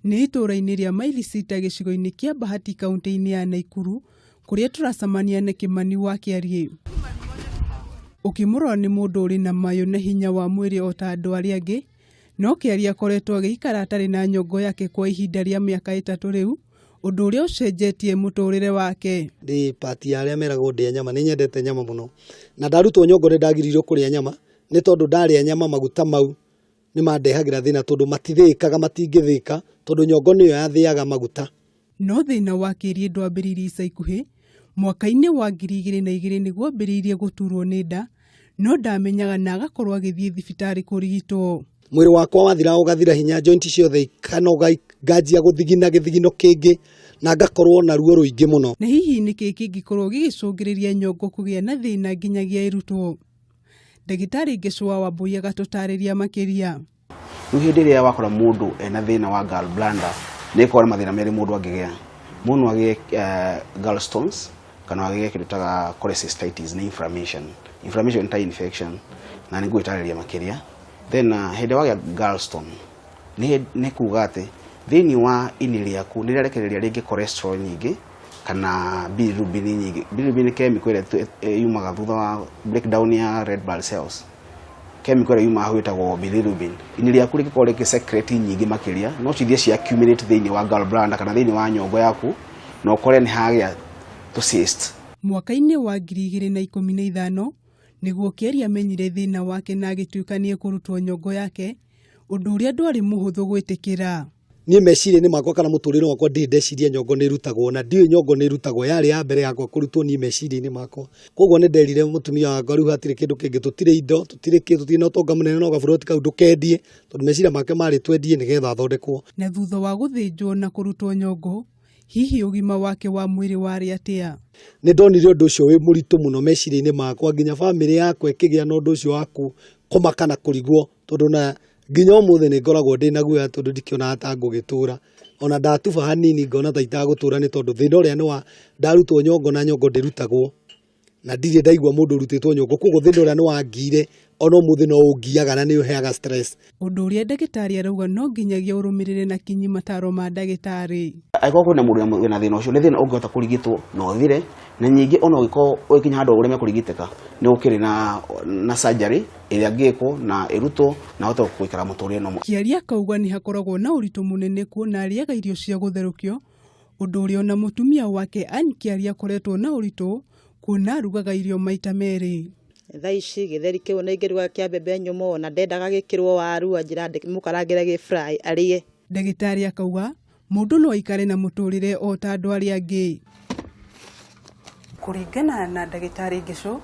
Nĩ itũũra-inĩ rĩa Mailisita gĩcigo-inĩ kĩa Bahati kaunti-inĩ ya Nakuru kũrĩa tũracemania na Kimani wa Kĩariĩ. Ũkĩmũrora nĩ mũndũ ũrĩ na mayũ na hinya wa mwĩrĩ o ta andũ arĩa angĩ, no Kĩariĩ akoretwo agĩikara atarĩ na nyongo yake kwa ihinda rĩa mĩaka 3 rĩu, ũndũ ũrĩa ũcenjetie mũtũũrĩre wake. Ndĩ pati ya arĩa meragwo ndĩa nyama, nĩ nyendete nyama mũno. Na ndarutwo nyongo nĩ ndagiririo kũrĩa nyama, nĩ tondũ ndarĩa nyama maguta mau nĩ mandehagĩra thĩna tondũ matithĩĩkaga matingĩthĩĩka tondũ nyongo nĩyo yathĩaga maguta. No thĩna wa Kĩariĩ ndwambĩrĩirie ica ikuhĩ, mwaka-inĩ wa 2002 nĩguo ambĩrĩirie gũturwo nĩ nda, no ndamenyaga na agakorwo agĩthiĩ thibitarĩ kũrigitwo. Mwĩrĩ wakwa wathira ũgathira hinya, joint ciothe ikanoga, nganjia gũthigina gĩthigino kĩngĩ na ngakorwo na ruo rũingĩ mũno. Na hihi nĩkĩ kĩngĩkorwo gĩgĩcũngĩrĩria nyongo kũgĩa na thĩna nginyagia ĩrutwo? Ndagĩtarĩ Ngĩcũa Wambui agatũtarĩria makĩria. Rĩu hĩndĩ ĩrĩa wakora mũndũ ena thĩna wa gallbladder, nĩ ĩkoragwo na mathĩna merĩ mũndũ angĩgĩa. Mũndũ no agĩe gallstones kana agĩe kĩndũ ta cholecystitis, nĩ inflammation. Inflammation ta infection na nĩ ngwĩtarĩria makĩria. Then hĩndĩ wagĩa gallstone nĩ kuuga atĩ thĩinĩ wa ini rĩaku nĩ rĩarekereria rĩngĩ cholesterol nyingĩ kana bilirubin nyingĩ. Bilirubin nĩ chemical ĩrĩa yumaga thutha wa breakdown ya red blood cells. Chemical ĩrĩa yumaga gwĩtagwo bilirubin. Ini rĩaku rĩngĩkorwo rĩgĩsecrete nyingĩ makĩria, no cithiĩ cia accumulate thĩinĩ wa gallbladder kana thĩinĩ wa nyongo yaku, na ũkore nĩ hagĩa cyst. Mwaka-inĩ wa 2015 nĩguo Kĩariĩ amenyire thĩna wake na agĩtuĩka nĩ ekũrutwo nyongo yake, ũndũ ũrĩa ndwarĩ mũhũthũ gwĩtĩkĩra. Niĩ meciria-inĩ makwa kana mũtũũrĩre wakwa ndirĩ ndeciria nyongo nĩ irutagwo, na ndiũĩ nyongo nĩ irutagwo, yarĩ ya mbere yakwa kũrutwo niĩ meciria-inĩ makwa. Koguo nĩ nderire mũtumia wakwa rĩu hatirĩ kĩndũ kĩngĩ, tũtirĩ indo, tũtirĩ na ũtonga mũnene, no gaburoti kau ndũkendie, tondũ meciria make marĩ twendie nĩgetha athondekwo. Na thutha wa gũthĩnjwo na kũrutwo nyongo, hihi ũgima wake wa mwĩrĩ warĩ atĩa? Nĩ ndonire ũndũ ũcio wĩ mũritũ mũno meciria-inĩ makwa, nginya bamĩrĩ yakwa ĩkĩgĩa na ũndũ ũcio wa kũmaka na kũrigwo, tondũ na nginya ũmũthĩ nĩ ngoragwo ndĩ na guoya tondũ ndikĩonaga ta ngũgĩtũũra. Ona ndatuba hanini ngona ta itagũtũũra nĩ tondũ thĩna ũrĩa nĩ wa ndarutwo nyongo na nyongo ndĩrutagwo, na ndirĩ ndaigua mũndũ ũrutĩtwo nyongo, koguo thĩna ũrĩa nĩ wangire, ona ũmũthĩ no ũngiaga na nĩ ũheaga stress. Ũndũ ũrĩa ndagĩtarĩ arauga no nginyagia ũrũmĩrĩre na kinyi mataro ma ndagĩtarĩ. Angĩkorwo kwĩna mũndũ wĩna thĩna ũcio, nĩ thĩna ũngĩhota kũrigitwo na ũthire, na ningĩ ona ũngĩkorwo ũgĩkinya handũ ũrĩa mekũrigitĩka, nĩ gũkĩrĩ na surgery ĩrĩa angĩkwo na ĩrutwo na ahote gũikara mũtũũrĩre no. Kĩariĩ akauga nĩ hakoragwo na ũritũ mũnene kuona arĩaga irio cia gũtherũkio, ũndũ ũrĩa ona mũtumia wake Ann Kĩariĩ akoretwo na ũritũ kuona arugaga irio maita merĩ. Thaa ici gĩtheri kĩu na ingĩruga kĩa mbembe nyũmũ, na ndendaga gĩkĩrwo waru anjĩra mũkarangĩre gĩ fry arĩe. Ndagĩtarĩ akauga mũndũ no aikare na mũtũũrĩre o ta andũ arĩa angĩ. Kũringana na ndagĩtarĩ Ngĩcũ,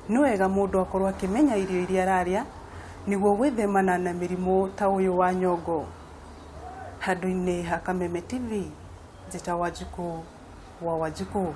nĩ wega mũndũ akorwo akĩmenya irio iria ararĩa nĩguo gwĩthemana na mĩrimũ ta ũyũ wa nyongo. Handũ-inĩ ha Kameme TV, Njĩta Wanjikũ wa Wanjikũ.